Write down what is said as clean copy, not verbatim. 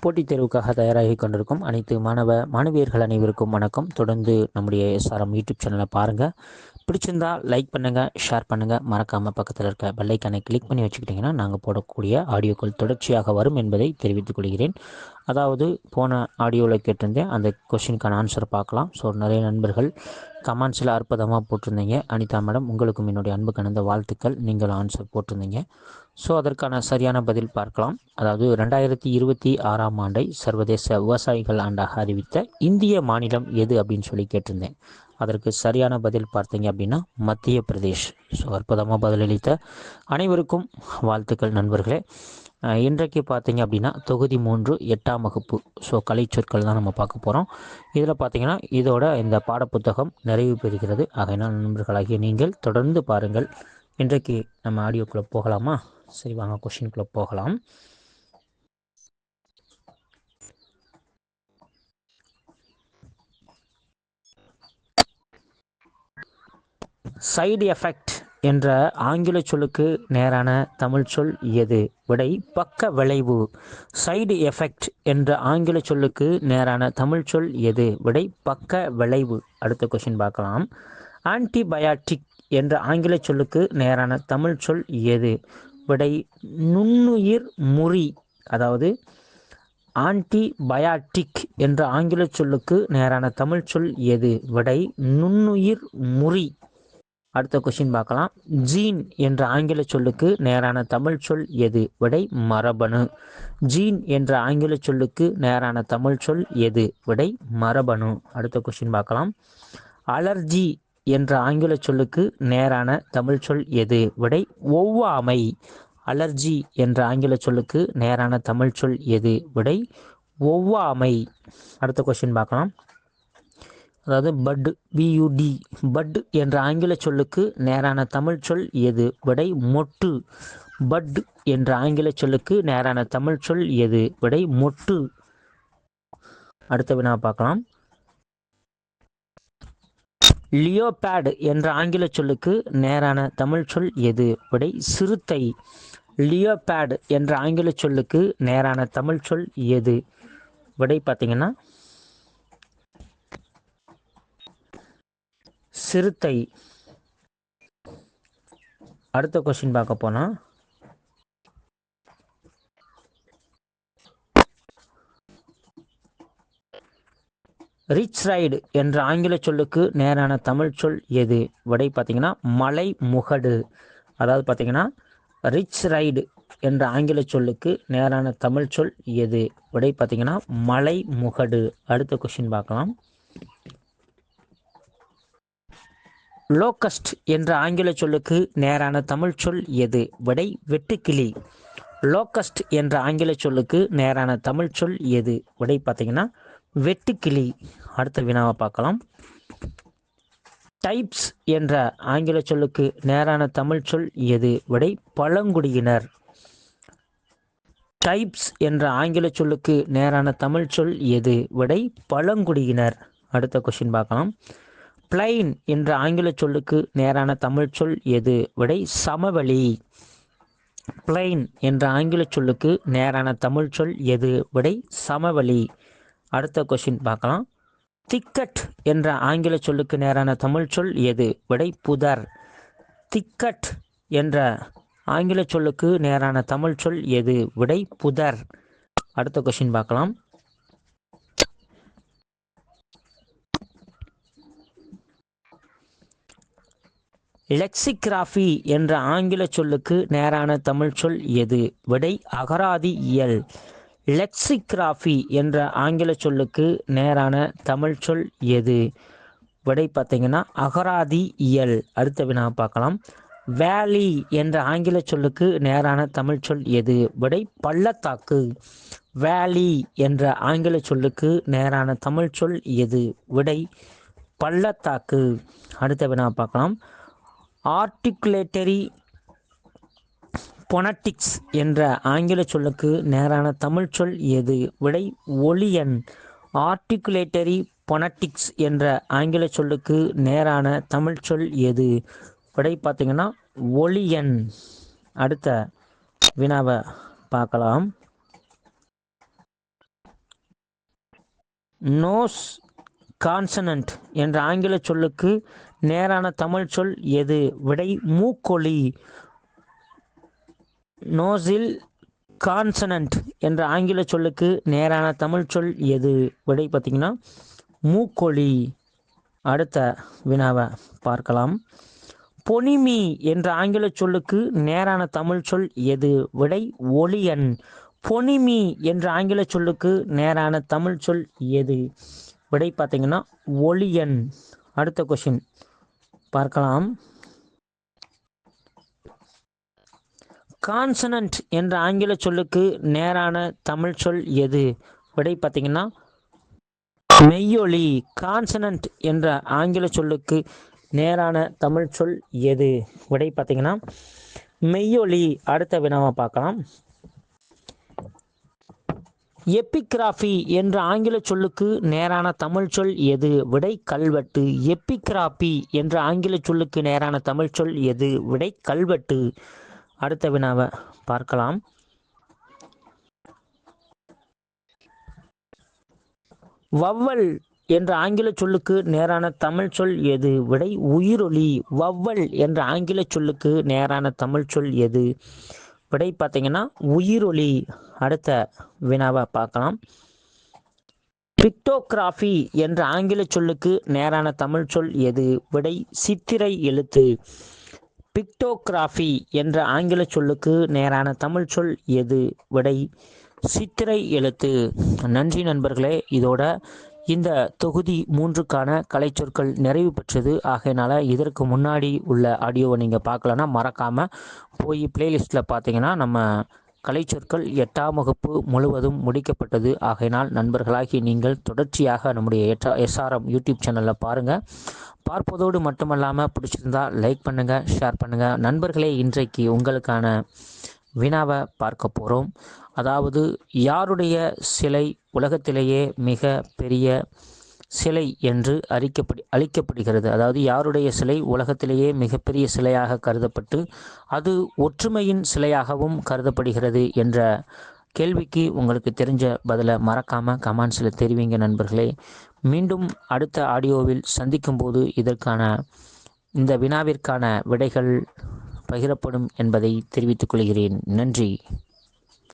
போட்டித் தேர்வுக்காக தயாராகி கொண்டிருக்கும் அனைத்து மாணவியர்கள் அனைவருக்கும் வணக்கம். தொடர்ந்து நம்முடைய SRM யூடியூப் சேனலை பாருங்கள். பிடிச்சிருந்தா லைக் பண்ணுங்கள், ஷேர் பண்ணுங்கள். மறக்காமல் பக்கத்தில் இருக்க பெல் ஐக்கானை கிளிக் பண்ணி வச்சுக்கிட்டிங்கன்னா நாங்கள் போடக்கூடிய ஆடியோக்கள் தொடர்ச்சியாக வரும் என்பதை தெரிவித்துக் கொள்கிறேன். அதாவது போன ஆடியோவில் கேட்டிருந்தேன், அந்த கொஷினுக்கான ஆன்சர் பார்க்கலாம். ஸோ நிறைய நண்பர்கள் கமெண்ட்ஸில் அற்புதமாக போட்டிருந்தீங்க. அனிதா மேடம், உங்களுக்கும் என்னுடைய அன்பு கலந்த வாழ்த்துக்கள். நீங்கள் ஆன்சர் போட்டிருந்தீங்க. ஸோ அதற்கான சரியான பதில் பார்க்கலாம். அதாவது 2026ஆம் ஆண்டை சர்வதேச விவசாயிகள் ஆண்டாக அறிவித்த இந்திய மாநிலம் எது அப்படின்னு சொல்லி கேட்டிருந்தேன். அதற்கு சரியான பதில் பார்த்தீங்க அப்படின்னா மத்திய பிரதேஷ். ஸோ அற்புதமாக பதிலளித்த அனைவருக்கும் வாழ்த்துக்கள் நண்பர்களே. இன்றைக்கு பார்த்தீங்க அப்படின்னா தொகுதி 3 8ஆம் வகுப்பு. ஸோ கலைச்சொற்கள் தான் நம்ம பார்க்க போகிறோம். இதில் பார்த்தீங்கன்னா இதோட இந்த பாடப்புத்தகம் நிறைவு பெறுகிறது. ஆகையினால் நண்பர்களாகிய நீங்கள் தொடர்ந்து பாருங்கள். இன்றைக்கு நம்ம ஆடியோக்குள்ளே போகலாமா? சரி, வாங்க கொஷினுக்குள்ளே போகலாம். சைடு எஃபெக்ட் என்ற ஆங்கில சொல்லுக்கு நேரான தமிழ் சொல் எது? விடை பக்க விளைவு. சைடு எஃபெக்ட் என்ற ஆங்கில சொல்லுக்கு நேரான தமிழ் சொல் எது? விடை பக்க விளைவு. அடுத்த கொஷின் பார்க்கலாம். ஆன்டிபயாட்டிக் என்ற ஆங்கில சொல்லுக்கு நேரான தமிழ் சொல் எது? விடை நுண்ணுயிர் முறி. அதாவது ஆன்டிபயாட்டிக் என்ற ஆங்கில சொல்லுக்கு நேரான தமிழ் சொல் எது? விடை நுண்ணுயிர் முறி. அடுத்த கொஸ்டின் பார்க்கலாம். ஜீன் என்ற ஆங்கில சொல்லுக்கு நேரான தமிழ் சொல் எது? விடை மரபணு. ஜீன் என்ற ஆங்கில சொல்லுக்கு நேரான தமிழ் சொல் எது? விடை மரபணு. அடுத்த கொஸ்டின் பார்க்கலாம். அலர்ஜி என்ற ஆங்கில சொல்லுக்கு நேரான தமிழ் சொல் எது? விடை ஒவ்வாமை. அலர்ஜி என்ற ஆங்கில சொல்லுக்கு நேரான தமிழ் சொல் எது? விடை ஒவ்வாமை. அடுத்த கொஸ்டின் பார்க்கலாம். அதாவது பட், BUD, பட் என்ற ஆங்கில சொல்லுக்கு நேரான தமிழ் சொல் எது? விடை மொட்டு. பட் என்ற ஆங்கில சொல்லுக்கு நேரான தமிழ் சொல் எது? விடை மொட்டு. அடுத்த வினா பார்க்கலாம். லியோபேட் என்ற ஆங்கில சொல்லுக்கு நேரான தமிழ் சொல் எது? விடை சிறுத்தை. லியோபேட் என்ற ஆங்கில சொல்லுக்கு நேரான தமிழ் சொல் எது? விடை பார்த்தீங்கன்னா சிறுத்தை. அடுத்த கொஸ்டின் பார்க்க போனா, ரிச் ரைடு என்ற ஆங்கில சொல்லுக்கு நேரான தமிழ் சொல் எது? விடை பார்த்தீங்கன்னா மலை முகடு. அதாவது பார்த்தீங்கன்னா ரிச் ரைடு என்ற ஆங்கில சொல்லுக்கு நேரான தமிழ் சொல் எது? விடை பார்த்தீங்கன்னா மலை முகடு. அடுத்த கொஸ்டின் பார்க்கலாம். லோக்கஸ்ட் என்ற ஆங்கில சொல்லுக்கு நேரான தமிழ் சொல் எது? விடை வெட்டுக்கிளி. லோக்கஸ்ட் என்ற ஆங்கில சொல்லுக்கு நேரான தமிழ் சொல் எது? விடை பார்த்தீங்கன்னா வெட்டுக்கிளி. அடுத்த வினாவை பார்க்கலாம். டைப்ஸ் என்ற ஆங்கில சொல்லுக்கு நேரான தமிழ் சொல் எது? விடை பழங்குடியினர். டைப்ஸ் என்ற ஆங்கில சொல்லுக்கு நேரான தமிழ் சொல் எது? விடை பழங்குடியினர். அடுத்த கொஸ்டின் பார்க்கலாம். பிளைன் என்ற ஆங்கில சொல்லுக்கு நேரான தமிழ் சொல் எது? விடை சமவெளி. பிளைன் என்ற ஆங்கில சொல்லுக்கு நேரான தமிழ் சொல் எது? விடை சமவெளி. அடுத்த கொஸ்டின் பார்க்கலாம். திக்கட் என்ற ஆங்கில சொல்லுக்கு நேரான தமிழ் சொல் எது? விடை புதர். திக்கட் என்ற ஆங்கில சொல்லுக்கு நேரான தமிழ் சொல் எது? விடை புதர். அடுத்த கொஸ்டின் பார்க்கலாம். லெக்சிகிராஃபி என்ற ஆங்கில சொல்லுக்கு நேரான தமிழ் சொல் எது? விடை அகராதி இயல். லெக்சிகிராஃபி என்ற ஆங்கில சொல்லுக்கு நேரான தமிழ் சொல் எது? விடை பார்த்தீங்கன்னா அகராதி இயல். அடுத்த வினா பார்க்கலாம். வேலி என்ற ஆங்கில சொல்லுக்கு நேரான தமிழ் சொல் எது? விடை பள்ளத்தாக்கு. வேலி என்ற ஆங்கில சொல்லுக்கு நேரான தமிழ் சொல் எது? விடை பள்ளத்தாக்கு. அடுத்த வினா பார்க்கலாம். ஆர்டிகுலேட்டரி பொனட்டிக்ஸ் என்ற ஆங்கில சொல்லுக்கு நேரான தமிழ் சொல் எது? விடை ஒலியன். ஆர்டிகுலேட்டரி பொனட்டிக்ஸ் என்ற ஆங்கில சொல்லுக்கு நேரான தமிழ் சொல் எது? விடை பார்த்தீங்கன்னா ஒலியன். அடுத்த வினாவை பார்க்கலாம். நோஸ் கான்சனன்ட் என்ற ஆங்கில சொல்லுக்கு நேரான தமிழ் சொல் எது? விடை மூக்கொலி. நோஸில் கான்சனன்ட் என்ற ஆங்கில சொல்லுக்கு நேரான தமிழ் சொல் எது? விடை பார்த்திங்கன்னா மூக்கொலி. அடுத்த வினாவை பார்க்கலாம். பொனிமி என்ற ஆங்கில சொல்லுக்கு நேரான தமிழ் சொல் எது? விடை ஒளியன். பொனிமி என்ற ஆங்கில சொல்லுக்கு நேரான தமிழ் சொல் எது? விடை பார்த்தீங்கன்னா ஒளியன். அடுத்த கொஷின் பார்க்கலாம். கான்சனன்ட் என்ற ஆங்கில சொல்லுக்கு நேரான தமிழ் சொல் எது? விடை பார்த்தீங்கன்னா மெய்யொலி. கான்சனன்ட் என்ற ஆங்கில சொல்லுக்கு நேரான தமிழ் சொல் எது? விடை பார்த்தீங்கன்னா மெய்யொலி. அடுத்த வினாவை பார்க்கலாம். எப்பிகிராஃபி என்ற ஆங்கில சொல்லுக்கு நேரான தமிழ் சொல் எது? விடை கல்வெட்டு. எப்பிகிராபி என்ற ஆங்கில சொல்லுக்கு நேரான தமிழ் சொல் எது? விடை கல்வெட்டு. அடுத்த வினாவை பார்க்கலாம். வவ்வல் என்ற ஆங்கில சொல்லுக்கு நேரான தமிழ் சொல் எது? விடை உயிரொலி. வவ்வல் என்ற ஆங்கில சொல்லுக்கு நேரான தமிழ் சொல் எது? விடை பார்த்தீங்கன்னா உயிரொலி. அடுத்த வினாவை பார்க்கலாம். பிக்டோகிராஃபி என்ற ஆங்கில சொல்லுக்கு நேரான தமிழ் சொல் எது? விடை சித்திரை எழுத்து. பிக்டோகிராஃபி என்ற ஆங்கில சொல்லுக்கு நேரான தமிழ் சொல் எது? விடை சித்திரை எழுத்து. நன்றி நண்பர்களே. இதோட இந்த தொகுதி 3க்கான கலைச்சொற்கள் நிறைவு பெற்றது. ஆகையினால இதற்கு முன்னாடி உள்ள ஆடியோவை நீங்கள் பார்க்கலன்னா மறக்காமல் போய் பிளேலிஸ்ட்டில் பார்த்தீங்கன்னா நம்ம கலைச்சொற்கள் 8ஆம் வகுப்பு முழுவதும் முடிக்கப்பட்டது. ஆகையினால் நண்பர்களாகி நீங்கள் தொடர்ச்சியாக நம்முடைய எஸ்ஆர்எம் யூடியூப் சேனலில் பாருங்கள். பார்ப்பதோடு மட்டுமல்லாமல் பிடிச்சிருந்தால் லைக் பண்ணுங்கள், ஷேர் பண்ணுங்கள். நண்பர்களே, இன்றைக்கு உங்களுக்கான வினாவை பார்க்க போகிறோம். அதாவது, யாருடைய சிலை உலகத்திலேயே மிக பெரிய சிலை என்று அளிக்கப்படுகிறது? அதாவது யாருடைய சிலை உலகத்திலேயே மிகப்பெரிய சிலையாக கருதப்பட்டு அது ஒற்றுமையின் சிலையாகவும் கருதப்படுகிறது என்ற கேள்விக்கு உங்களுக்கு தெரிஞ்ச பதிலை மறக்காமல் கமெண்ட்ஸில் தெரிவிங்க நண்பர்களே. மீண்டும் அடுத்த ஆடியோவில் சந்திக்கும் போது இந்த வினாவிற்கான விடைகள் பகிரப்படும் என்பதை தெரிவித்துக் கொள்கிறேன். நன்றி.